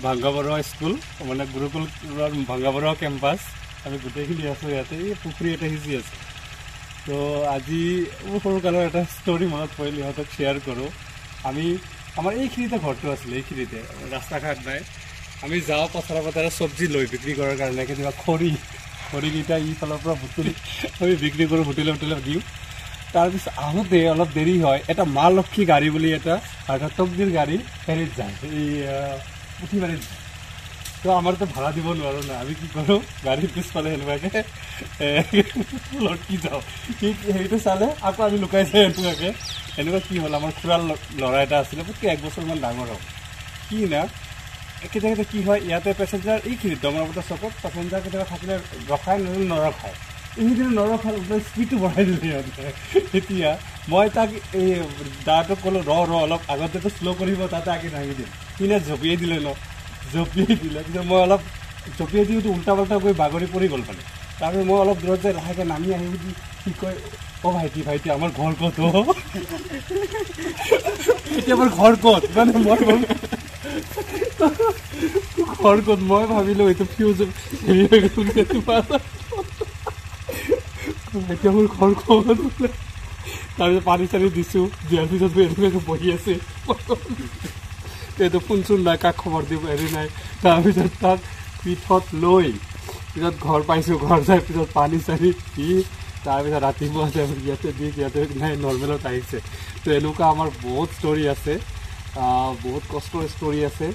ভাঙ্গাবৰুৱা school মানে গুৰুকুলৰ ভাঙ্গাবৰুৱা campus আমি গোটেইখিনি আছোঁ ইয়াতে। এই পুখুৰী এটা সিঁচি আছে। তো আজি মোৰ সৰুকালৰ এটা ষ্টৰি মনত পৰিল, ইহঁতক শ্বেয়াৰ কৰোঁ। আমাৰ এইখিনিতে ঘৰটো আছিলে, এইখিনিতে ৰাস্তা ঘাট নাই। আমি যাওঁ পথাৰে চব্জি লৈ বিক্ৰী কৰাৰ কাৰণে, কেতিয়াবা খৰিকেইটা ইফালৰ পৰা বুটলি আমি বিক্ৰী কৰোঁ, হোটেলে দিওঁ। তাৰপিছত আহোঁতে অলপ দেৰি হয়, এটা মা লক্ষী গাড়ী বুলি এটা তকদিৰ গাড়ী হেৰিত যায়, এই পুথিবাৰীত যায়। তো আমাৰতো ভাড়া দিব নোৱাৰোঁ না, আমি কি কৰোঁ গাড়ীৰ পিছফালে সেনেকুৱাকৈ লটকি যাওঁ। সেইটো চালে আকৌ আমি লুকাই যাওঁ এনেকুৱাকৈ। এনেকুৱা কি হ'ল, আমাৰ খুৰাৰ ল'ৰা এটা আছিলে, প্ৰতি 1 বছৰমান ডাঙৰ হ'ল। কি না কেতিয়াবা কি হয়, ইয়াতে পেচেঞ্জাৰ এইখিনিত ডমৰাপতা চকত পেচেঞ্জাৰ কেতিয়াবা থাকিলে ৰখাই নৰখায়। এইখিনি নৰখাই স্পীডটো বঢ়াই দিলে সিহঁতে। তেতিয়া মই তাক এই দাটোক ক'লোঁ ৰ অলপ আগতেতো শ্ল' কৰিব, তাতে আগে দাঙি দিম। সিনে জঁপিয়াই দিলে জঁপিয়াই দিলে। পিছত মই অলপ জঁপিয়াই দিওঁতো উল্টা পাল্টা গৈ বাগৰি পৰি গ'ল মানে। তাৰপিছত মই অলপ দূৰত যাই লাহেকৈ নামি আহি কি কয়, অ' ভাইটি আমাৰ ঘৰ ক'ত? এতিয়া আমাৰ ঘৰ ক'ত মানে ঘৰ ক'ত মই ভাবিলোঁ এইটো ফিউজ হেৰি হৈ গ'ল। এতিয়া মোৰ ঘৰ ক'ত? তাৰপিছত পানী চানী দিছোঁ, দিয়াৰ পিছত এনেকুৱাকৈ বহি আছে। এইটো ফোন চোন নাই, কাক খবৰ দিব হেৰি নাই। তাৰপিছত তাক পিঠত লৈ পিছত ঘৰ পাইছোঁ। ঘৰ যাই পিছত পানী চানী দি তাৰপিছত ৰাতিপুৱা ইয়াতে দি ইয়াতে নাই নৰ্মেলত আহিছে। তো এনেকুৱা আমাৰ বহুত ষ্টৰি আছে, বহুত কষ্টৰ ষ্টৰি আছে।